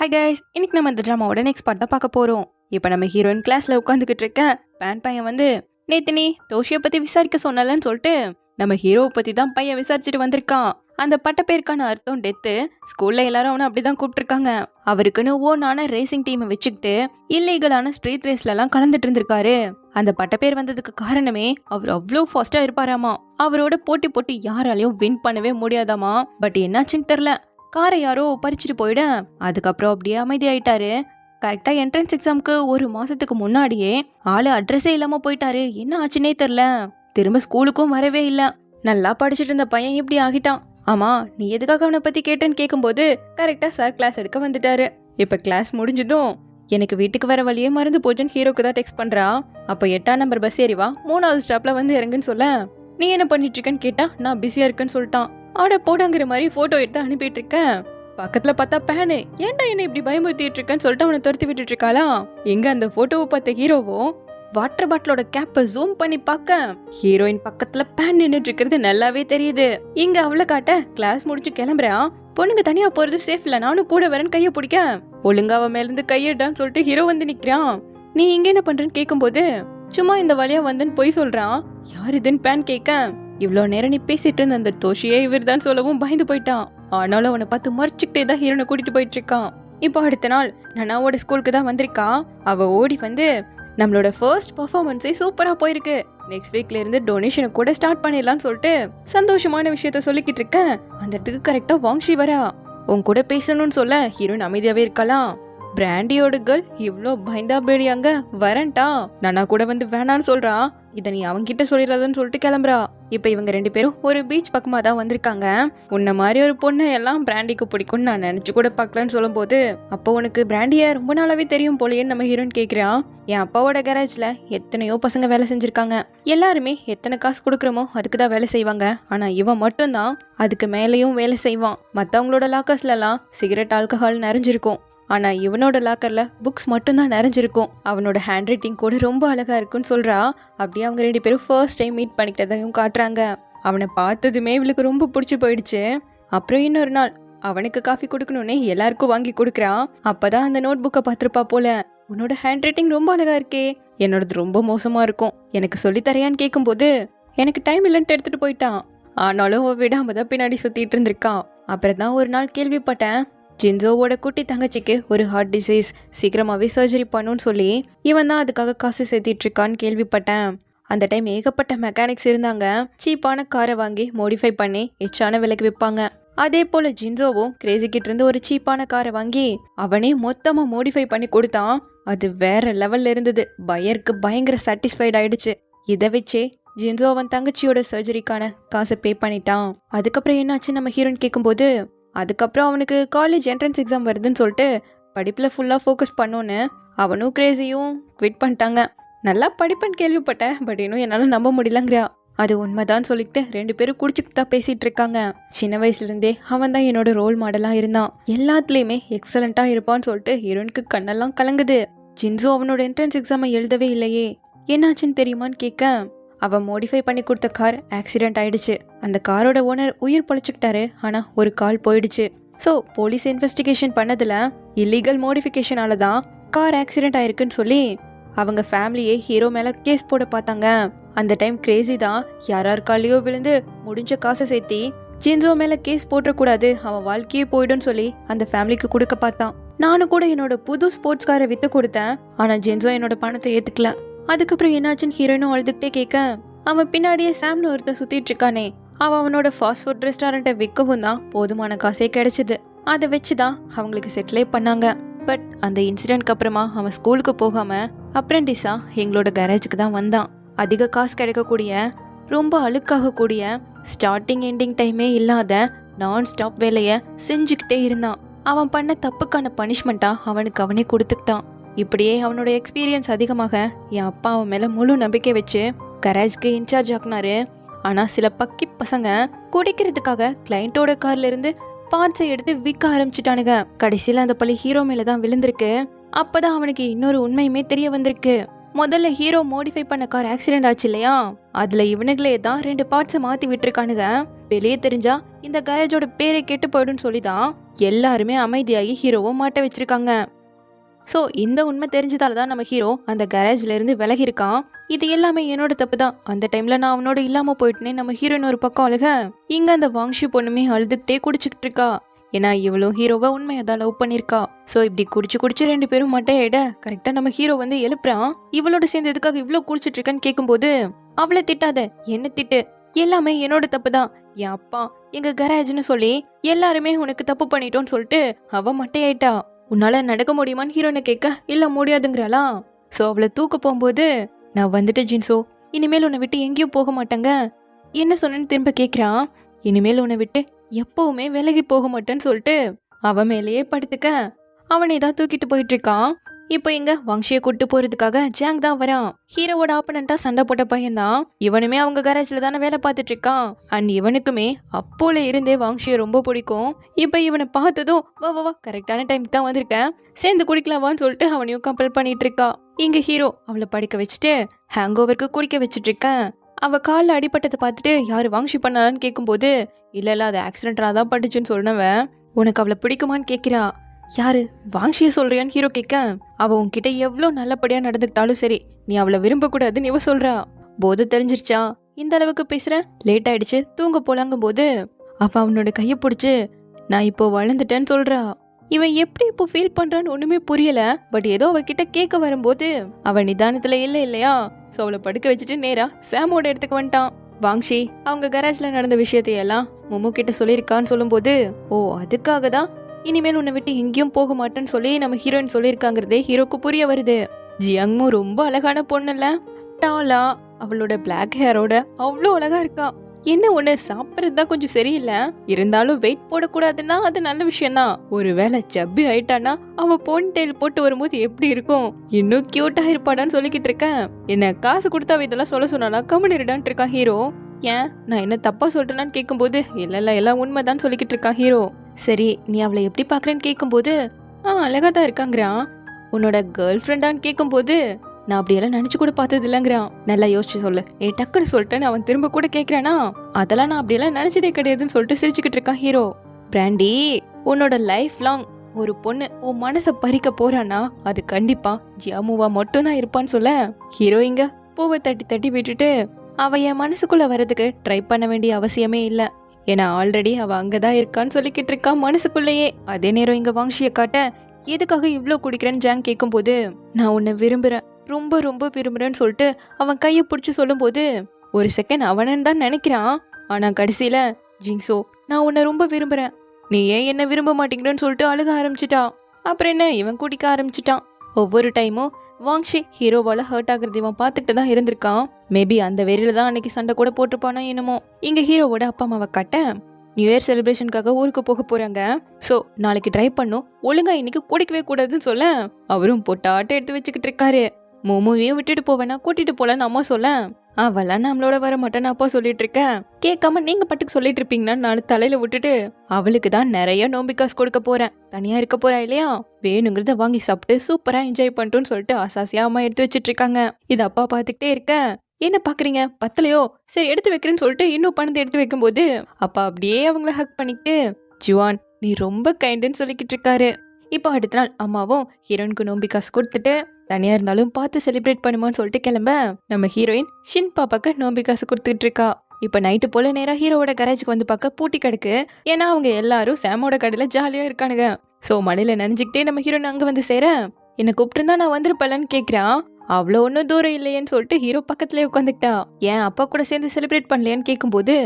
Hi guys, இன்னைக்கு நம்ம இந்த ட்ராமாவோட நெக்ஸ்ட் பார்ட் தான் பார்க்க போகிறோம். இப்போ நம்ம ஹீரோயின் கிளாஸில் உட்காந்துக்கிட்டு இருக்க பேன் பையன் வந்து நேத்து நீ தோஷியை பற்றி விசாரிக்க சொன்னலன்னு சொல்லிட்டு நம்ம ஹீரோவை பற்றி தான் பையன் விசாரிச்சுட்டு வந்திருக்கான். அந்த பட்ட பேருக்கான அர்த்தம் டெத்து. ஸ்கூல்ல எல்லாரும் அவனை அப்படிதான் கூப்பிட்டுருக்காங்க. அவருக்குன்னு ஓனான ரேசிங் டீமை வச்சுக்கிட்டு இல்லீகலான ஸ்ட்ரீட் ரேஸ்லலாம் கலந்துட்டு இருந்திருக்காரு. அந்த பட்ட பேர் வந்ததுக்கு காரணமே அவர் அவ்வளோ ஃபாஸ்டா இருப்பாராமா. அவரோட போட்டி போட்டி யாராலையும் வின் பண்ணவே முடியாதாமா. பட் என்னாச்சுன்னு தெரியல, காரை யாரோ பறிச்சுட்டு போயிட அதுக்கப்புறம் அப்படியே அமைதியாயிட்டாரு. கரெக்டா என்ட்ரன்ஸ் எக்ஸாமுக்கு ஒரு மாசத்துக்கு முன்னாடியே ஆளு அட்ரஸே இல்லாம போயிட்டாரு. என்ன ஆச்சுன்னே தெரியல. திரும்ப ஸ்கூலுக்கும் வரவே இல்ல. நல்லா படிச்சுட்டு இருந்த பையன் இப்படி ஆகிட்டான். ஆமா, நீ எதுக்காக அவனை பத்தி கேட்டேன்னு கேட்கும்போது கரெக்டா சார் கிளாஸ் எடுக்க வந்துட்டாரு. இப்ப கிளாஸ் முடிஞ்சதும் எனக்கு வீட்டுக்கு வர வழியே மறந்து போச்சுன்னு ஹீரோக்கு தான் டெக்ஸ்ட் பண்றா. அப்ப 8ஆம் நம்பர் பஸ் ஏறிவா 3வது ஸ்டாப்ல வந்து இறங்குன்னு சொல்ல, நீ என்ன பண்ணிட்டு இருக்கேன்னு கேட்டா நான் பிஸியா இருக்கேன்னு சொல்லிட்டான். ஆட போடாங்கிற மாதிரி போட்டோ எடுத்து அனுப்பிட்டு இருக்கேன். பக்கத்துல பார்த்தா பேனு, ஏன்டா என்ன இப்படி பயமுறுத்திட்டு இருக்கேன்னு சொல்லிட்டு அவனை துரத்தி விட்டுட்டு இருக்காளா. எங்க அந்த போட்டோவை பார்த்த ஹீரோவும் வாட்டர் பாட்டிலோட கேப்பை ஜூம் பண்ணி பார்க்க ஹீரோயின் பக்கத்துல பேன் நின்னுட்டு இருக்கிறது நல்லாவே தெரியுது. இங்க அவளை காட்ட கிளாஸ் முடிச்சு கிளம்புறான். பொண்ணுங்க தனியா போறது சேஃப் இல்ல, நானும் கூட வரேன்னு கைய பிடிக்க ஒழுங்கா அவன் மேல இருந்து கையிடான்னு சொல்லிட்டு ஹீரோ வந்து நிக்கிறான். நீ இங்க என்ன பண்றேன்னு கேட்கும்போது சும்மா இந்த வழியா வந்துன்னு போய் சொல்றான். யார் இதுன்னு பேன் கேட்க, இவ்வளோ நேரம் நீ பேசிட்டு இருந்த அந்த தோஷியே இவர் தான் சொல்லவும் பயந்து போயிட்டான். ஆனாலும் அவனை பார்த்து மறைச்சிக்கிட்டே தான் ஹீரோனை கூட்டிட்டு போயிட்டு இருக்கான். இப்போ அடுத்த நாள் நனாவோட ஸ்கூலுக்கு தான் வந்திருக்கா. அவ ஓடி வந்து நம்மளோட ஃபர்ஸ்ட் பர்ஃபார்மன்ஸே சூப்பரா போயிருக்கு, நெக்ஸ்ட் வீக்ல இருந்து டொனேஷனை கூட ஸ்டார்ட் பண்ணிடலாம்னு சொல்லிட்டு சந்தோஷமான விஷயத்த சொல்லிக்கிட்டு இருக்கேன். அந்த இடத்துக்கு கரெக்டா வாங்ஷி வரா. உன் கூட பேசணும்னு சொல்ல ஹீரோயின் அமைதியாவே இருக்கலாம். பிராண்டியோட கேர்ள் இவ்ளோ பயந்தா பேடியாங்க வரண்டா, நானா கூட வந்து வேணான்னு சொல்றா. இத நீ அவங்கிட்ட சொல்லிடாதன்னு சொல்லிட்டு கிளம்புறா. இப்ப இவங்க 2 பேரும் ஒரு பீச் பக்கமா தான் வந்திருக்காங்க. உன்ன மாதிரி ஒரு பொண்ணு எல்லாம் பிராண்டிக்கு பிடிக்கும்னு நான் நினைச்சு கூட பார்க்கலன்னு சொல்லும் போது, அப்போ உனக்கு பிராண்டிய ரொம்ப நாளாவே தெரியும் போலயேன்னு நம்ம ஹீரோயின் கேக்குறா. என் அப்பாவோட கேரேஜ்ல எத்தனையோ பசங்க வேலை செஞ்சிருக்காங்க. எல்லாருமே எத்தனை காசு கொடுக்குறோமோ அதுக்கு தான் வேலை செய்வாங்க. ஆனா இவன் மட்டும்தான் அதுக்கு மேலேயும் வேலை செய்வான். மத்தவங்களோட லாக்கர்ஸ்ல எல்லாம் சிகரெட், ஆல்கஹால் நிறைஞ்சிருக்கும். ஆனா இவனோட லாக்கர்ல புக்ஸ் மட்டும்தான் நிறைஞ்சிருக்கும். அவனோட ஹேண்ட் ரைட்டிங் கூட ரொம்ப அழகா இருக்குன்னு சொல்றா. அப்படியே அவங்க 2 பேரும் ஃபர்ஸ்ட் டைம் மீட் பண்ணிக்கிட்டதையும் காட்டுறாங்க. அவனை பார்த்ததுமே இவளுக்கு ரொம்ப பிடிச்சி போயிடுச்சு. அப்புறம் இன்னொரு நாள் அவனுக்கு காஃபி கொடுக்கணும்னே எல்லாருக்கும் வாங்கி கொடுக்குறான். அப்பதான் அந்த நோட் புக்கை பார்த்துருப்பா போல. உன்னோட ஹேண்ட் ரைட்டிங் ரொம்ப அழகா இருக்கே, என்னோடது ரொம்ப மோசமா இருக்கும், எனக்கு சொல்லித்தரையான்னு கேட்கும்போது எனக்கு டைம் இல்லைன்ட்டு எடுத்துட்டு போயிட்டான். ஆனாலும் விடாம தான் பின்னாடி சுத்திட்டு இருந்திருக்கான். அப்புறம் தான் ஒரு நாள் கேள்விப்பட்டேன், ஜின்சோவோட குட்டி தங்கச்சிக்கு ஒரு ஹார்ட் டிசீஸ், சீக்கிரமாவே சர்ஜரி பண்ணுன்னு சொல்லி இவன் தான் அதுக்காக காசு சேர்த்திட்டு இருக்கான்னு கேள்விப்பட்டேன். அந்த டைம் ஏகப்பட்ட மெக்கானிக்ஸ் இருந்தாங்க. சீப்பான காரை வாங்கி மோடிஃபை பண்ணி எச்சான விலைக்கு விற்பாங்க. அதே போல ஜின்சோவும் கிரேசி கிட்ட இருந்து ஒரு சீப்பான காரை வாங்கி அவனே மொத்தமா மோடிஃபை பண்ணி கொடுத்தான். அது வேற லெவல்ல இருந்தது. பையருக்கு பயங்கர சாட்டிஸ்ஃபைட் ஆயிடுச்சு. இதை வச்சே ஜின்சோ அவன் தங்கச்சியோட சர்ஜரிக்கான காசை பே பண்ணிட்டான். அதுக்கப்புறம் என்னாச்சு நம்ம ஹீரோயின் கேட்கும்போது, அதுக்கப்புறம் அவனுக்கு காலேஜ் என்ட்ரன்ஸ் எக்ஸாம் வருதுன்னு சொல்லிட்டு படிப்பில் ஃபுல்லாக ஃபோக்கஸ் பண்ணோன்னு அவனும் கிரேசியும் குவிட் பண்ணிட்டாங்க. நல்லா படிப்பேன்னு கேள்விப்பட்டேன், பட் இன்னும் என்னால் நம்ப முடியலங்கிறா. அது உண்மைதான் சொல்லிட்டு 2 பேரும் குடிச்சுட்டு தான் பேசிட்டு இருக்காங்க. சின்ன வயசுலேருந்தே அவன் தான் என்னோட ரோல் மாடலாக இருந்தான், எல்லாத்துலேயுமே எக்ஸலண்ட்டாக இருப்பான்னு சொல்லிட்டு ஹீரோனுக்கு கண்ணெல்லாம் கலங்குது. ஜின்சோ அவனோட என்ட்ரன்ஸ் எக்ஸாமை எழுதவே இல்லையே, என்னாச்சுன்னு தெரியுமான்னு கேட்க, அவன் மோடிஃபை பண்ணி கொடுத்த கார் ஆக்சிடென்ட் ஆயிடுச்சு. அந்த காரோட ஓனர் உயிர் பொழைச்சிக்கிட்டாரு, ஆனா ஒரு கால் போயிடுச்சு. ஸோ போலீஸ் இன்வெஸ்டிகேஷன் பண்ணதுல இல்லீகல் மோடிஃபிகேஷனால தான் கார் ஆக்சிடென்ட் ஆயிருக்குன்னு சொல்லி அவங்க ஃபேமிலியே ஹீரோ மேல கேஸ் போட பார்த்தாங்க. அந்த டைம் கிரேசி தான் யாரார் காலையோ விழுந்து முடிஞ்ச காசை சேர்த்தி ஜின்சோ மேல கேஸ் போட்டக்கூடாது, அவன் வாழ்க்கையே போயிடும்னு சொல்லி அந்த ஃபேமிலிக்கு கொடுக்க பார்த்தான். நானும் கூட என்னோட புது ஸ்போர்ட்ஸ் காரை வித்து கொடுத்தேன், ஆனா ஜின்சோ என்னோட பணத்தை ஏத்துக்கல. அதுக்கப்புறம் என்னாச்சுன்னு ஹீரோயினும் அழுதுகிட்டே கேட்க, அவன் பின்னாடியே சாம்னு ஒருத்தன் சுத்திட்டு இருக்கானே, அவனோட ஃபாஸ்ட் ஃபுட் ரெஸ்டாரண்ட்டை விற்கவும் தான் போதுமான காசே கிடைச்சது. அதை வச்சுதான் அவங்களுக்கு செட்டிலே பண்ணாங்க. பட் அந்த இன்சிடென்ட்க்கு அப்புறமா அவன் ஸ்கூலுக்கு போகாம அப்ரெண்டிஸா எங்களோட கேரேஜுக்கு தான் வந்தான். அதிக காசு கிடைக்கக்கூடிய, ரொம்ப அழுக்காகக்கூடிய, ஸ்டார்டிங் எண்டிங் டைமே இல்லாத நான் ஸ்டாப் வேலையை செஞ்சுக்கிட்டே இருந்தான். அவன் பண்ண தப்புக்கான பனிஷ்மெண்ட்டா அவனுக்கு அவனே கொடுத்துக்கிட்டான். இப்படியே அவனோட எக்ஸ்பீரியன்ஸ் அதிகமாக என் அப்பா அவன் மேல முழு நம்பிக்கை வச்சு கரேஜ்க்கு இன்சார்ஜ் ஆக்குனாரு. ஆனா சில பக்கி பசங்க குடிக்கிறதுக்காக கிளைண்டோட கார்ல இருந்து பார்ட்ஸை எடுத்து விற்க ஆரம்பிச்சுட்டானுங்க. கடைசியில அந்த பழி ஹீரோ மேலதான் விழுந்திருக்கு. அப்பதான் அவனுக்கு இன்னொரு உண்மையுமே தெரிய வந்திருக்கு. முதல்ல ஹீரோ மோடிஃபை பண்ண கார் ஆக்சிடென்ட் ஆச்சு இல்லையா, அதுல இவனுங்களே தான் 2 பார்ட்ஸை மாத்தி விட்டுருக்கானுங்க. வெளியே தெரிஞ்சா இந்த கேரேஜோட பேரை கெட்டு போயிடும்னு சொல்லிதான் எல்லாருமே அமைதியாகி ஹீரோவை மாட்ட வச்சிருக்காங்க. ஸோ இந்த உண்மை தெரிஞ்சதால தான் நம்ம ஹீரோ அந்த கேரேஜ்ல இருந்து விலகி இருக்கான். இது எல்லாமே என்னோட தப்பு தான், அந்த டைம்ல நான் அவனோட இல்லாம போயிட்டுனே நம்ம ஹீரோயின் ஒரு பக்கம் அழுக, இங்க அந்த வாங்ஷி பொண்ணுமே அழுதுகிட்டே குடிச்சுக்கிட்டு இருக்கா. ஏன்னா இவளும் ஹீரோவை உண்மையை தான் லவ் பண்ணிருக்கா. ஸோ இப்படி குடிச்சு 2 பேரும் மட்டையிட கரெக்டா நம்ம ஹீரோ வந்து எழுப்புறான். இவளோட சேர்ந்து எதுக்காக இவ்வளவு குடிச்சிட்டு இருக்கான்னு கேட்கும்போது, அவளை திட்டாத, என்ன திட்டு, எல்லாமே என்னோட தப்பு தான், என் அப்பா எங்க கராஜ்னு சொல்லி எல்லாருமே உனக்கு தப்பு பண்ணிட்டோன்னு சொல்லிட்டு அவ மட்டையாயிட்டா. உன்னால நடக்க முடியுமான்னு ஹீரோனை கேட்க, இல்ல முடியாதுங்கிறாளா. ஸோ அவளை தூக்க போகும்போது, நான் வந்துட்டு ஜின்சோ, இனிமேல் உன்னை விட்டு எங்கேயும் போக மாட்டேங்க, என்ன சொன்னேன்னு திரும்ப கேட்குறான். இனிமேல் உன்னை விட்டு எப்பவுமே விலகி போக மாட்டேன்னு சொல்லிட்டு அவன் மேலேயே படுத்துக்க அவனை தான் தூக்கிட்டு போயிட்டு இருக்கான். இப்போ எங்க வங்ஷியை கூட்டு போறதுக்காக ஜாங் தான் வரான். ஹீரோவோட ஆப்பனண்டா சண்டை போட்ட பையன்தான். இவனுமே அவங்க கராஜ்ல தானே வேலை பார்த்துட்டு இருக்கான். அண்ட் இவனுக்குமே அப்போல இருந்தே வங்ஷியை ரொம்ப பிடிக்கும். இப்ப இவனை பார்த்ததும் வா வா வா, கரெக்டான டைமுக்கு தான் வந்திருக்கேன், சேர்ந்து குடிக்கலாவான்னு சொல்லிட்டு அவனையும் கம்பல் பண்ணிட்டு இருக்கா. இங்க ஹீரோ அவளை படுக்க வச்சுட்டு ஹேங் ஓவருக்கு குடிக்க வச்சுட்டு இருக்கேன். அவ காலில் அடிப்பட்டதை பார்த்துட்டு யாரு வாங்ஷி பண்ணான்னு கேட்கும்போது, இல்ல அது ஆக்சிடென்டா தான் பட்டுச்சுன்னு சொன்னவன், உனக்கு அவளை பிடிக்குமான்னு கேட்கிறா. யாரு வாங்ஷிய சொல்றியான்னு ஹீரோ கேட்க, அவ உன்கிட்ட எவ்வளோ நல்லபடியா நடந்துக்கிட்டாலும் சரி நீ அவளை விரும்ப கூடாதுன்னு இவ சொல்றா. போதை தெரிஞ்சிருச்சா, இந்த அளவுக்கு பேசுற, லேட் ஆயிடுச்சு தூங்க போலாங்கும் போது அவ அவனோட கையை பிடிச்சு நான் இப்போ வளர்ந்துட்டேன்னு சொல்றா. இவன் எப்படி இப்போ ஃபீல் பண்றான்னு ஒண்ணுமே புரியல. பட் ஏதோ அவகிட்ட கேட்க வரும்போது அவன் நிதானத்துல இல்லையா. ஸோ அவளை படுக்க வச்சுட்டு நேரா சாமோட இடத்துக்கு வந்துட்டான். வாங்ஷி அவங்க கராஜ்ல நடந்த விஷயத்தையெல்லாம் மொமோ கிட்ட சொல்லியிருக்கான்னு சொல்லும்போது, ஓ அதுக்காக தான் இனிமேல் உன்னை விட்டு எங்கேயும் போக மாட்டேன்னு சொல்லி நம்ம ஹீரோயின் சொல்லியிருக்காங்கிறதே ஹீரோக்கு புரிய வருது. ஜியாங்மோ ரொம்ப அழகான பொண்ணுல்ல, டாலா, அவளோட பிளாக் ஹேரோட அவ்வளோ அழகா இருக்கா. என்ன ஒண்ணு சாப்பிட்றது தான் கொஞ்சம் சரியில்லை, இருந்தாலும் வெயிட் போடக்கூடாதுன்னா அது நல்ல விஷயம்தான். ஒருவேளை சப்பி ஆயிட்டானா அவ போன் டெயில் போட்டு வரும்போது எப்படி இருக்கும், இன்னும் கியூட்டா இருப்பாடான்னு சொல்லிக்கிட்டு இருக்கேன். என்ன காசு கொடுத்தா இதெல்லாம் சொல்ல சொன்னாலா கம்மன் இருடான்ட்டு இருக்கான் ஹீரோ. ஏன் நான் என்ன தப்பா சொல்லிட்டேன்னு கேட்கும்போது, இல்ல எல்லாம் உண்மைதான் சொல்லிக்கிட்டு இருக்கான் ஹீரோ. சரி நீ அவளை எப்படி பாக்குறேன்னு கேட்கும்போது, அழகா தான் இருக்காங்கிறான். உன்னோட கேர்ள் ஃப்ரெண்டான்னு கேட்கும்போது, நான் அப்படியெல்லாம் நினைச்சு கூட பார்த்தது இல்லைங்கிறான். நல்லா யோசிச்சு சொல்லு, டக்குன்னு சொல்லிட்டேன்னு அவன் திரும்ப கூட கேட்கிறானா, அதெல்லாம் நான் அப்படியெல்லாம் நினைச்சதே கிடையாதுன்னு சொல்லிட்டு சிரிச்சுக்கிட்டு இருக்கான் ஹீரோ. பிராண்டி, உன்னோட லைஃப் லாங் ஒரு பொண்ணு உன் மனசை பறிக்க போறானா அது கண்டிப்பா ஜியாமுவா மட்டும் தான் இருப்பான்னு சொல்ல, ஹீரோ இங்க பூவை தட்டி விட்டுட்டு அவ என் மனசுக்குள்ள வர்றதுக்கு ட்ரை பண்ண வேண்டிய அவசியமே இல்ல, ஏன்னா ஆல்ரெடி அவ அங்கதான் இருக்கான்னு சொல்லிக்கிட்டு இருக்கா மனசுக்குள்ளேயே. அதே நேரம் இங்க வாங்ஷிய காட்ட, எதுக்காக இவ்ளோ குடிக்கிறேன்னு ஜாங் கேட்கும் போது, நான் உன்னை விரும்புறேன், ரொம்ப ரொம்ப விரும்புறேன்னு சொல்லிட்டு அவன் கையை பிடிச்சி சொல்லும் போது ஒரு செகண்ட் அவனன்னு தான் நினைக்கிறான். ஆனா கடைசியில, ஜிங்சோ நான் உன்னை ரொம்ப விரும்புறேன், நீ ஏன் என்ன விரும்ப மாட்டேங்கிறன்னு சொல்லிட்டு அழுக ஆரம்பிச்சிட்டா. அப்புறம் என்ன இவன் குடிக்க ஆரம்பிச்சிட்டான். ஒவ்வொரு டைமும் வாங்ஷி ஹீரோவால ஹர்ட் ஆகுறது இவன் பார்த்துட்டு தான் இருந்திருக்கான். மேபி அந்த வெறியில தான் அன்னைக்கு சண்டை கூட போட்டுப்பானோ என்னமோ. இங்க ஹீரோவோட அப்பா அம்மாவை காட்ட, நியூ இயர் செலிப்ரேஷனுக்காக ஊருக்கு போக போறாங்க. ஸோ நாளைக்கு ட்ரை பண்ணும், ஒழுங்கா இன்னைக்கு குடிக்கவே கூடாதுன்னு சொல்ல அவரும் பொட்டாட்ட எடுத்து வச்சுக்கிட்டு இருக்காரு. மோமோவையும் விட்டுட்டு போவேனா கூட்டிட்டு போலன்னு அம்மா சொல்ல, அவெல்லாம் நம்மளோட வர மாட்டேன்னு அப்பா சொல்லிட்டு இருக்க, கேட்காம நீங்க பட்டுக்கு சொல்லிட்டு இருப்பீங்கன்னா நான் தலையில விட்டுட்டு அவளுக்கு தான் நிறைய நோம்பி காசு கொடுக்க போறேன், தனியா இருக்க போறா இல்லையா, வேணுங்கிறத வாங்கி சாப்பிட்டு சூப்பரா என்ஜாய் பண்ணிட்டோன்னு சொல்லிட்டு ஆசாசியா அம்மா எடுத்து வச்சிட்டு இருக்காங்க. இது அப்பா பாத்துக்கிட்டே இருக்க, என்ன பாக்குறீங்க பத்தலையோ, சரி எடுத்து வைக்கிறேன்னு சொல்லிட்டு இன்னும் பணத்தை எடுத்து வைக்கும் போது அப்பா அப்படியே அவங்கள ஹக் பண்ணிக்கிட்டு, ஜுவான் நீ ரொம்ப கைண்டுன்னு சொல்லிக்கிட்டு இருக்காரு. இப்போ அடுத்த நாள் அம்மாவும் ஹீரோயினுக்கு நோம்பி காசு கொடுத்துட்டு தனியா இருந்தாலும் பார்த்து செலிப்ரேட் பண்ணுமான்னு சொல்லிட்டு கிளம்ப, நம்ம ஹீரோயின் ஷின் பாப்பாக்கு நோம்பி காசு கொடுத்துட்டு இருக்கா. இப்ப நைட்டு போல நேரா ஹீரோவோட கராஜுக்கு வந்து பார்க்க பூட்டி கிடக்கு. ஏன்னா அவங்க எல்லாரும் சாமோட கடையில ஜாலியா இருக்கானுங்க. சோ மழையில நனைஞ்சுக்கிட்டே நம்ம ஹீரோயின் அங்க வந்து சேர, என்ன கூப்பிட்டு நான் வந்திருப்பலன்னு கேக்குறான். அவ்வளோ ஒன்னும் தூரம் இல்லையேன்னு சொல்லிட்டு ஹீரோ பக்கத்துலயே உட்காந்துக்கிட்டா. ஏன் அப்பா கூட சேர்ந்து செலிப்ரேட் பண்ணலையான்னு கேட்கும்போது,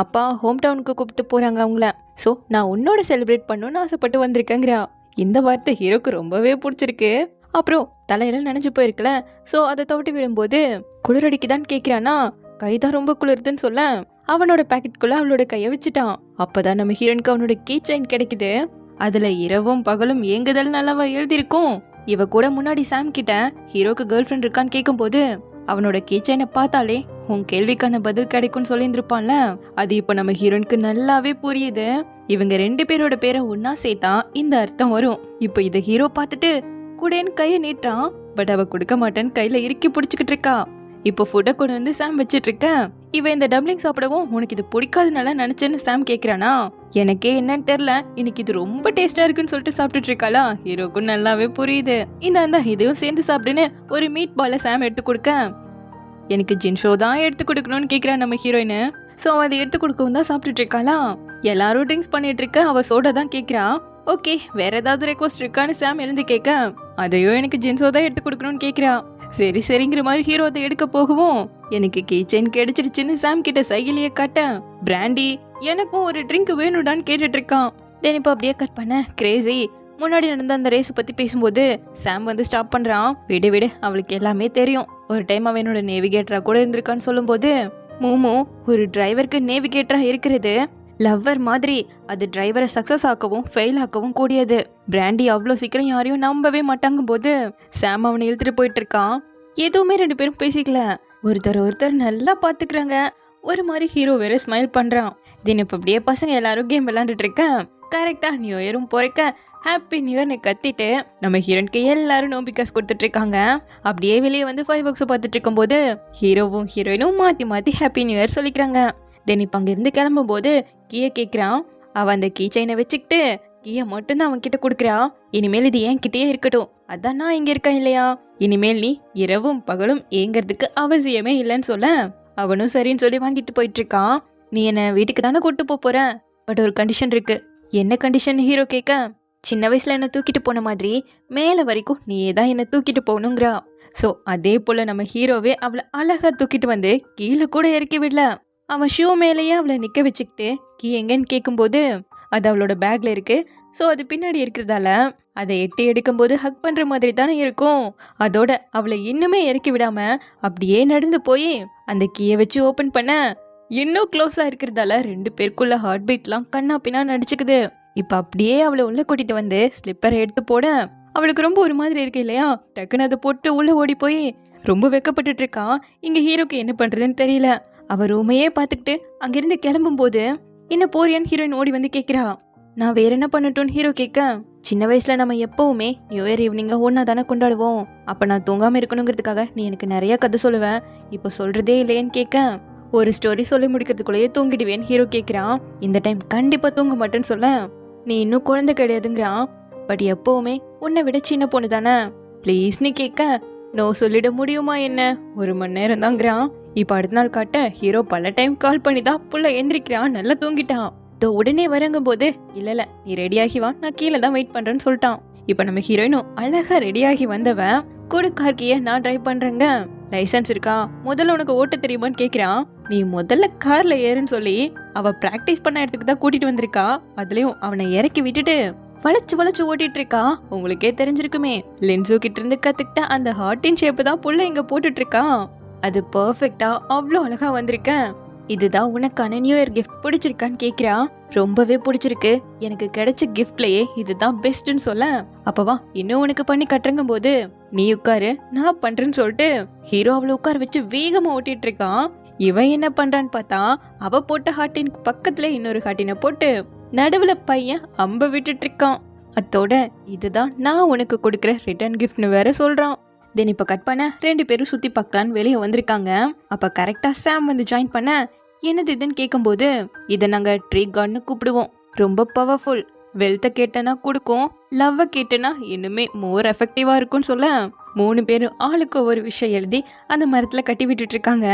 அப்பா ஹோம் டவுனுக்கு கூப்பிட்டு போறாங்க அவங்கள, சோ நான் உன்னோட செலிப்ரேட் பண்ணணும்னு ஆசைப்பட்டு வந்திருக்கேங்கிறா. இந்த வார்த்தை ஹீரோக்கு ரொம்பவே பிடிச்சிருக்கு. அப்புறம் தலையில நனைஞ்சு போயிருக்கல, சோ அதை தவிட்டு விடும்போது குளிரடிக்குதான்னு கேக்குறானா, கைதான் ரொம்ப குளிருதுன்னு சொல்ல அவனோட பாக்கெட்டுக்குள்ள அவளோட கைய வச்சுட்டான். அப்பதான் நம்ம ஹீரோனுக்கு அவனோட கீ செயின் கிடைக்குது. அதுல இரவும் பகலும் ஏங்குதல் நல்லாவா எழுதிருக்கும். இவ கூட முன்னாடி சாம் கிட்ட ஹீரோக்கு கேர்ள் ஃப்ரெண்ட் இருக்கான்னு கேட்கும் போது அவனோட கீ செயினை பார்த்தாலே உன் கேள்விக்கான பதில் கிடைக்கும்னு சொல்லியிருந்திருப்பான்ல, அது இப்ப நம்ம ஹீரோனுக்கு நல்லாவே புரியுது. இவங்க 2 பேரோட பேரை ஒன்னா சேர்த்தா இந்த அர்த்தம் வரும். இப்ப இத ஹீரோ பார்த்துட்டு கூடேன்னு கைய நீட்டான். பட் அவ கொடுக்க மாட்டேன்னு கையில இறுக்கி பிடிச்சிக்கிட்டு இருக்கா. இப்போ ஃபுட்டை கொண்டு வந்து சாம் வச்சிட்டு இருக்கேன். இவன் இந்த டம்ளிங் சாப்பிடவும் உனக்கு இது பிடிக்காதுனால நினைச்சேன்னு சாம் கேக்குறானா. எனக்கே என்னன்னு தெரியல, இன்னைக்கு இது ரொம்ப டேஸ்டா இருக்குன்னு சொல்லிட்டு சாப்பிட்டுட்டு இருக்காளா. ஹீரோக்கும் நல்லாவே புரியுது. இந்த இதையும் சேர்ந்து சாப்பிடுன்னு ஒரு மீட் பாலை சாம் எடுத்து கொடுக்க, எனக்கு ஜின்ஷோ தான் எடுத்து கொடுக்கணும்னு கேக்குறா நம்ம ஹீரோயின். சோ அதை எடுத்து கொடுக்கவும் தான் சாப்பிட்டுட்டு இருக்காளா. எல்லாரும் ட்ரிங்க்ஸ் பண்ணிட்டு இருக்க, அவ சோடா தான் கேக்குறா. ஓகே, வேற ஏதாவது ரெக்வஸ்ட் இருக்கான்னு சாம் எழுந்து கேட்க, அதையும் எனக்கு ஜின்ஷோ தான் எடுத்து கொடுக்கணும்னு கேக்குறா. சரி சரிங்கிற மாதிரி ஹீரோ அதை எடுக்க போகவும், எனக்கு கீ செயின் கிடைச்சிருச்சுன்னு சாம் கிட்ட சைகிலிய காட்ட, பிராண்டி எனக்கும் ஒரு ட்ரிங்க் வேணுடான்னு கேட்டுட்டு இருக்கான். தென் இப்போ அப்படியே கட் பண்ண கிரேசி முன்னாடி நடந்த அந்த ரேஸ் பத்தி பேசும்போது சாம் வந்து ஸ்டாப் பண்றான். விடு விடு, அவளுக்கு எல்லாமே தெரியும். ஒரு டைம் அவன் என்னோட நேவிகேட்டரா கூட இருந்திருக்கான்னு சொல்லும் போது, மூமு ஒரு டிரைவருக்கு நேவிகேட்டரா இருக்கிறது லவ்வர் மாதிரி, அது டிரைவரை சக்சஸ் ஆக்கவும் ஃபெயில் ஆக்கவும் கூடியது. பிராண்டி அவ்வளோ சீக்கிரம் யாரையும் நம்பவே மாட்டாங்கும் போது சாம் அவனை இழுத்துட்டு போயிட்டு இருக்கான். எதுவுமே ரெண்டு பேரும் பேசிக்கல, ஒருத்தர் நல்லா பாத்துக்கிறாங்க. ஒரு மாதிரி ஹீரோ வேற ஸ்மைல் பண்றான். தினம் இப்ப அப்படியே பசங்க எல்லாரும் கேம் விளையாண்டுட்டு இருக்கேன். கரெக்டா நியூ இயரும் போறக்க ஹாப்பி நியூ இயர்னு கத்திட்டு நம்ம ஹீரோனுக்கு எல்லாரும் நோபிகாஸ் கொடுத்துட்டு இருக்காங்க. அப்படியே வெளியே வந்து 5 பாக்ஸ் பார்த்துட்டு இருக்கும் போது ஹீரோவும் ஹீரோயினும் மாத்தி ஹாப்பி நியூ இயர் சொல்லிக்கிறாங்க. தென் இப்ப அங்கிருந்து கிளம்பும் போது கீயை கேட்கிறான். அவன் அந்த கீ செயினை வச்சுக்கிட்டு கீயை மட்டும்தான் அவன் கிட்ட கொடுக்குறா. இனிமேல் இது என் கிட்டயே இருக்கட்டும், அதான் நான் இங்க இருக்கேன் இல்லையா, இனிமேல் நீ இரவும் பகலும் ஏங்கறதுக்கு அவசியமே இல்லைன்னு சொல்ல, அவனும் சரின்னு சொல்லி வாங்கிட்டு போயிட்டு இருக்கான். நீ என்ன வீட்டுக்கு தானே கூட்டு போற, பட் ஒரு கண்டிஷன் இருக்கு. என்ன கண்டிஷன் ஹீரோ கேட்க, சின்ன வயசுல என்ன தூக்கிட்டு போன மாதிரி மேல வரைக்கும் நீயே தான் என்ன தூக்கிட்டு போகணுங்கிறா. சோ அதே போல நம்ம ஹீரோவே அவளை அழகா தூக்கிட்டு வந்து கீழே கூட இறக்கி விடல. அவன் ஷூ மேலேயே அவளை நிக்க வச்சுக்கிட்டு கீ எங்கன்னு கேட்கும்போது அது அவளோட பேக்ல இருக்கு. சோ அது பின்னாடி இருக்கிறதால அதை எட்டி எடுக்கும்போது ஹக் பண்ற மாதிரி தானே இருக்கும். அதோட அவளை இன்னுமே இறக்கி விடாம அப்படியே நடந்து போய் அந்த கீயை வச்சு ஓபன் பண்ண இன்னும் க்ளோஸா இருக்கிறதால 2 பேருக்குள்ள ஹார்ட் பீட்லாம் கண்ணா பின்னா நடிச்சுக்குது. இப்ப அப்படியே அவளை உள்ள கூட்டிட்டு வந்து ஸ்லிப்பரை எடுத்து போட அவளுக்கு ரொம்ப ஒரு மாதிரி இருக்கு இல்லையா. டக்குன்னு அதை போட்டு உள்ள ஓடி போய் ரொம்ப வெக்கப்பட்டுட்டு இருக்கா. இங்க ஹீரோக்கு என்ன பண்றதுன்னு தெரியல. அவ ரூமையே பாத்துக்கிட்டு அங்கிருந்து கிளம்பும் போது என்ன போறியான்னு ஹீரோயின் ஓடி வந்து கேக்குறா. நான் வேற என்ன பண்ணட்டும்னு ஹீரோ கேட்க, சின்ன வயசுல நம்ம எப்பவுமே நியூ இயர் ஈவினிங்க ஒன்னா தானே கொண்டாடுவோம். அப்ப நான் தூங்காம இருக்கணுங்கிறதுக்காக நீ எனக்கு நிறைய கதை சொல்லுவேன், இப்ப சொல்றதே இல்லையேன்னு கேட்க, ஒரு ஸ்டோரி சொல்லி முடிக்கிறதுக்குள்ளேயே தூங்கிடுவேன்னு ஹீரோ கேட்கிறான். இந்த டைம் கண்டிப்பா தூங்க மாட்டேன்னு சொல்ல, நீ இன்னும் குழந்தை கிடையாதுங்கிறான். பட் எப்பவுமே உன்னை விட சின்ன பொண்ணு தானே ப்ளீஸ்னு கேட்க, நோ சொல்லிட முடியுமா என்ன, 1 மணி நேரம் தாங்கிறான். இப்ப அடுத்த நாள் காட்ட ஹீரோ பல டைம் கால் பண்ணி தான் புள்ள எந்திரிக்கிறான், நல்லா தூங்கிட்டான். உடனே வரங்கும் போது இல்ல நீ ரெடியாகி வா, நான் கீழே தான் வெயிட் பண்றேன்னு சொல்லிட்டான். இப்ப நம்ம ஹீரோயினும் அழகா ரெடியாகி வந்தவன் கூட கார்கிய நான் டிரைவ் பண்றேங்க, லைசன்ஸ் இருக்கா, முதல்ல உனக்கு ஓட்ட தெரியுமான்னு கேக்குறான். நீ முதல்ல கார்ல ஏறுன்னு சொல்லி அவ பிராக்டிஸ் பண்ண இடத்துக்கு தான் கூட்டிட்டு வந்திருக்கா. அதுலயும் அவனை இறக்கி விட்டுட்டு வளைச்சு ஓட்டிட்டு இருக்கா. உங்களுக்கே தெரிஞ்சிருக்குமே, லென்சோ கிட்ட இருந்து கத்துக்கிட்ட அந்த ஹார்ட்டின் ஷேப் தான் புள்ள இங்க போட்டுட்டு இருக்கான். அது பெர்ஃபெக்ட்டா அவ்வளோ அழகா வந்திருக்கேன். இதுதான் உனக்கான நியூ இயர் கிஃப்ட், பிடிச்சிருக்கான்னு கேக்குறா. ரொம்பவே பிடிச்சிருக்கு, எனக்கு கிடைச்ச கிஃப்ட்லயே இதுதான் பெஸ்ட்னு சொல்ல, அப்பவா இன்னும் உனக்கு பண்ணி கட்டுறங்கும் போது நீ உட்காரு நான் பண்றேன்னு சொல்லிட்டு ஹீரோ அவளை உட்கார வச்சு வேகமா ஓட்டிட்டு இருக்கான். இவன் என்ன பண்றான்னு பார்த்தா அவ போட்ட ஹார்ட்டினுக்கு பக்கத்துல இன்னொரு ஹார்ட்டினை போட்டு நடுவுல பையன் அம்ப விட்டுட்டு இருக்கான். அத்தோட இதுதான் நான் உனக்கு கொடுக்குற ரிட்டர்ன் கிஃப்ட்னு வேற சொல்றான். தென் இப்ப கட் பண்ண 2 பேரும் சுத்தி பார்க்கலான்னு வெளியே வந்திருக்காங்க. அப்ப கரெக்டா சாம் வந்து ஜாயின் பண்ண, என்னது இதுன்னு கேட்கும்போது இதை நாங்க ட்ரீ கார்ட்னு கூப்பிடுவோம், ரொம்ப பவர்ஃபுல், வெல்த்தை கேட்டனா கொடுக்கும், லவ்வை கேட்டனா இன்னுமே மோர் எஃபெக்டிவா இருக்கும்னு சொல்ல 3 பேரும் ஆளுக்கு ஒரு விஷயம் எழுதி அந்த மரத்துல கட்டி விட்டுட்டு இருக்காங்க.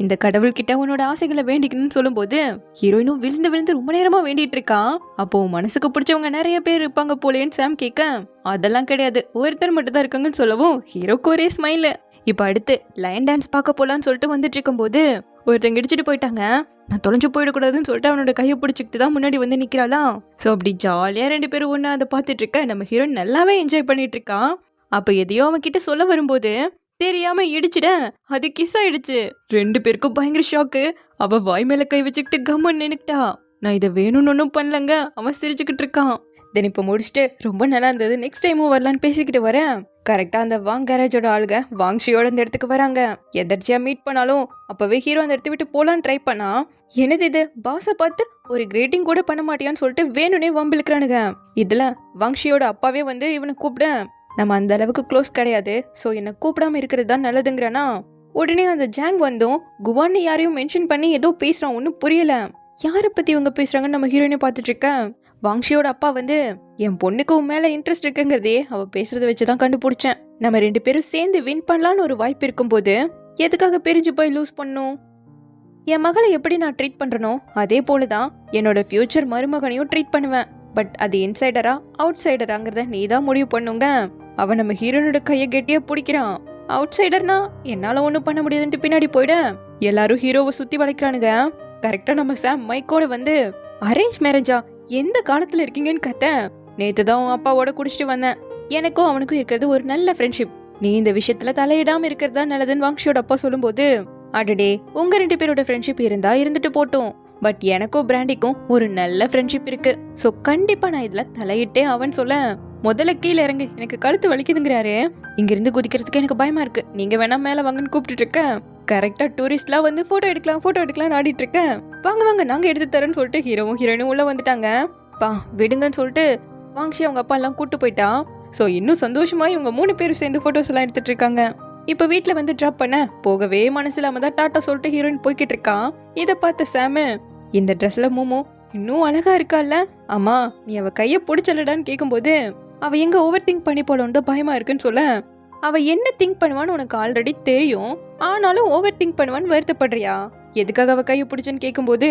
இந்த கடவுள்கிட்ட உன்னோட ஆசைகளை வேண்டிக்கணும்னு சொல்லும் போது ஹீரோயினும் விழுந்து ரொம்ப நேரமா வேண்டிட்டு இருக்கான். அப்போ மனசுக்கு பிடிச்சவங்க நிறைய பேர் இருப்பாங்க போலேன்னு சாம் கேட்க, அதெல்லாம் கிடையாது, ஒருத்தர் மட்டும் தான் இருக்காங்கன்னு சொல்லவும் ஹீரோக்கு ஒரே ஸ்மைல். இப்ப அடுத்து லைன் டான்ஸ் பார்க்க போலான்னு சொல்லிட்டு வந்துட்டு இருக்கும் போது ஒருத்தங்க இடிச்சிட்டு போயிட்டாங்க. நான் தொலைஞ்சு போயிடக்கூடாதுன்னு சொல்லிட்டு அவனோட கையை பிடிச்சிக்கிட்டு தான் முன்னாடி வந்து நிக்கிறாளாம். சோ அப்படி ஜாலியா 2 பேரும் ஒண்ணு அதை பார்த்துட்டு இருக்க நம்ம ஹீரோயின் நல்லாவே என்ஜாய் பண்ணிட்டு இருக்கான். அப்ப எதையோ அவன் கிட்ட சொல்ல வரும்போது தெரியாம இடிச்சிட அது கிஸ் ஆயிடுச்சு. 2 பேருக்கும் பயங்கர ஷாக்கு. அவ வாய் மேல கை வச்சுக்கிட்டு கம்மன் நின்னுக்கிட்டா. நான் இதை வேணும்னு ஒன்னும் பண்ணலங்க, அவன் சிரிச்சுக்கிட்டு இருக்கான். தென் இப்ப முடிச்சுட்டு ரொம்ப நல்லா இருந்தது, நெக்ஸ்ட் டைமும் வரலான்னு பேசிக்கிட்டு வரேன். கரெக்டா அந்த வாங் கேரேஜோட ஆளுங்க வாங்ஷியோட இந்த இடத்துக்கு வராங்க. எதர்ச்சியா மீட் பண்ணாலும் அப்பவே ஹீரோ அந்த இடத்த விட்டு போலான்னு ட்ரை பண்ணா, என்னது இது பாஸை பார்த்து ஒரு கிரேட்டிங் கூட பண்ண மாட்டியான்னு சொல்லிட்டு வேணும்னே வம்பிழுக்கிறானுங்க. இதுல வாங்ஷியோட அப்பாவே வந்து இவனை கூப்பிட, நம்ம அந்த அளவுக்கு க்ளோஸ் கிடையாது, ஸோ என்னை கூப்பிடாம இருக்கிறது தான் நல்லதுங்கிறனா. உடனே அந்த ஜாங் வந்தும் குவான்னு யாரையும் மென்ஷன் பண்ணி ஏதோ பேசுறான், ஒன்றும் புரியல. யாரை பத்தி இவங்க பேசுறாங்கன்னு நம்ம ஹீரோயினை பார்த்துட்டு இருக்கேன். வாங்ஷியோட அப்பா வந்து என் பொண்ணுக்கு உன் மேல இன்ட்ரெஸ்ட் இருக்குங்கிறதே அவ பேசுறத வச்சுதான் கண்டுபிடிச்சேன். நம்ம 2 பேரும் சேர்ந்து வின் பண்ணலான்னு ஒரு வாய்ப்பு இருக்கும்போது எதுக்காக பிரிஞ்சு போய் லூஸ் பண்ணும்? என் மகளை எப்படி நான் ட்ரீட் பண்றனோ அதே போலதான் என்னோட ஃபியூச்சர் மருமகனையும் ட்ரீட் பண்ணுவேன். பட் அது இன்சைடரா அவுட் சைடராங்கிறத நீ தான் முடிவு பண்ணுங்க. அவன் நம்ம ஹீரோனோட கையை கெட்டியா பிடிக்கிறான். அவுட் சைடர்னா என்னால ஒன்றும் பண்ண முடியாதுன்ட்டு பின்னாடி போயிட எல்லாரும் ஹீரோவை சுத்தி வளைக்கிறானுங்க. கரெக்டா நம்ம சாம் மைக்கோட வந்து அரேஞ்ச் மேரேஜா, எந்த காலத்துல இருக்கீங்கன்னு கத்த. நேத்து தான் உன் அப்பாவோட குடிச்சிட்டு வந்தேன். எனக்கும் அவனுக்கும் இருக்கிறது ஒரு நல்ல ஃப்ரெண்ட்ஷிப். நீ இந்த விஷயத்துல தலையிடாம இருக்கிறதா நல்லதுன்னு வாங்ஷியோட அப்பா சொல்லும்போது, அடடே உங்க 2 பேரோட ஃப்ரெண்ட்ஷிப் இருந்தா இருந்துட்டு போட்டும், பட் எனக்கும் பிராண்டிக்கும் ஒரு நல்ல ஃப்ரெண்ட்ஷிப் இருக்கு. சோ கண்டிப்பா நான் இதுல தலையிட்டே அவன் சொல்ல, முதல்ல கீழே இறங்கு, எனக்கு கழுத்து வலிக்குதுங்கிறாரு. இங்கிருந்து குதிக்கிறதுக்கு எனக்கு பயமா இருக்கு, நீங்க வேணா மேல வாங்கன்னு கூப்பிட்டு இருக்கேன். கரெக்டா டூரிஸ்ட்லாம் வந்து போட்டோ எடுக்கலாம் ஆடிட்டு இருக்கேன். வாங்க வாங்க நாங்க எடுத்து தரேன்னு சொல்லிட்டு ஹீரோவும் ஹீரோயினும் உள்ள வந்துட்டாங்க. பா விடுங்கன்னு சொல்லிட்டு வாங்ஷி அவங்க அப்பா எல்லாம் கூட்டு போயிட்டா. சோ இன்னும் சந்தோஷமா இவங்க 3 பேரும் சேர்ந்து போட்டோஸ் எல்லாம் எடுத்துட்டு இருக்காங்க. இப்ப வீட்டுல வந்து டிராப் பண்ண போகவே மனசு இல்லாம தான் டாட்டா சொல்லிட்டு ஹீரோயின் போய்கிட்டு இருக்கான். இத பார்த்த சாமு, இந்த ட்ரெஸ்ல மூமோ இன்னும் அழகா இருக்கால, ஆமா நீ அவ கைய பிடிச்சலடான்னு கேட்கும்போது அவ எங்க ஓவர் திங்க் பண்ணி போலன்னு பயமா இருக்குன்னு சொல்ல, அவ என்ன திங்க் பண்ணுவான்னு உனக்கு ஆல்ரெடி தெரியும், ஆனாலும் ஓவர் திங்க் பண்ணுவான்னு வருத்தப்படுறியா? எதுக்காக அவ கையை பிடிச்சன்னு கேட்கும்போது,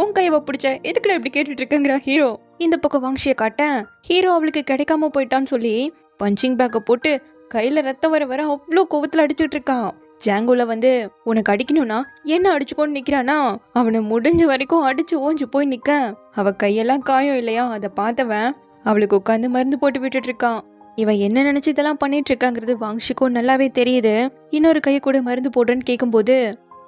உன் கையவ பிடிச்ச எதுக்குல இப்படி கேட்டுட்டு இருக்கங்கிற ஹீரோ. இந்த பக்கம் வாங்ஷிய காட்ட ஹீரோ அவளுக்கு கிடைக்காம போயிட்டான்னு சொல்லி பஞ்சிங் பேக்க போட்டு கையில ரத்தம் வர வர அவ்வளோ கோவத்துல அடிச்சுட்டு இருக்கான். ஜாங்கோல வந்து உனக்கு அடிக்கணும்னா என்ன அடிச்சுக்கோன்னு நிக்கிறானா, அவனை முடிஞ்ச வரைக்கும் அடிச்சு ஓஞ்சு போய் நிக்க அவ கையெல்லாம் காயம் இல்லையா, அதை பார்த்தவன் அவளுக்கு உட்காந்து மருந்து போட்டு விட்டுட்டு இருக்கான். இவன் என்ன நினைச்சு இதெல்லாம் பண்ணிட்டு இருக்காங்கிறது வாங்ஷிக்கும் நல்லாவே தெரியுது. இன்னொரு கையை கூட மருந்து போடுறேன்னு கேட்கும்போது,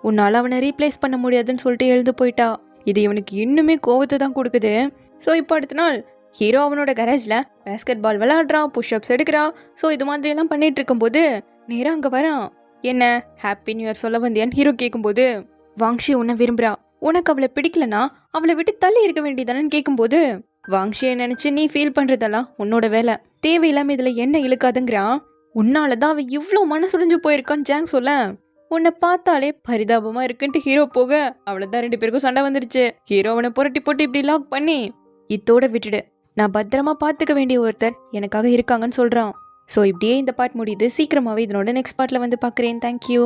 உன்னால அவனை ரீப்ளேஸ் பண்ண முடியாதுன்னு சொல்லிட்டு எழுந்து போயிட்டா. இது இவனுக்கு இன்னுமே கோவத்தை தான் கொடுக்குது. ஸோ இப்போ அடுத்த நாள் ஹீரோ அவனோட கரேஜ்ல பேஸ்கெட் பால் விளையாடுறான், புஷ்அப்ஸ் எடுக்கிறான். ஸோ இது மாதிரி எல்லாம் பண்ணிட்டு இருக்கும்போது நேரா அங்க வரான். என்ன ஹாப்பி நியூ இயர் சொல்ல வந்தியான்னு ஹீரோ கேட்கும்போது, வாங்ஷி உன்னை விரும்புறா, உனக்கு அவளை பிடிக்கலனா அவளை விட்டு தள்ளி இருக்க வேண்டியதானு கேட்கும்போது, வாங்ஷியை நினைச்சு நீ ஃபீல் பண்றதெல்லாம் உன்னோட வேலை, தேவையில்லாம இதுல என்ன இழுக்காதுங்கிறான். உன்னாலதான் அவ இவ்ளோ மனசுடைஞ்சு போயிருக்கான்னு ஜாங் சொல்ல, உன்னை பார்த்தாலே பரிதாபமா இருக்குன்ட்டு ஹீரோ போக அவ்வளவுதான் 2 பேருக்கும் சண்டை வந்துருச்சு. ஹீரோ அவனை புரட்டி போட்டு இப்படி லாக் பண்ணி, இத்தோட விட்டுடு, நான் பத்திரமா பாத்துக்க வேண்டிய ஒருத்தர் எனக்காக இருக்காங்கன்னு சொல்றான். ஸோ இப்படியே இந்த பார்ட் முடியுது. சீக்கிரமாவே இதனோட நெக்ஸ்ட் பார்ட்ல வந்து பாக்குறேன். தேங்க்யூ.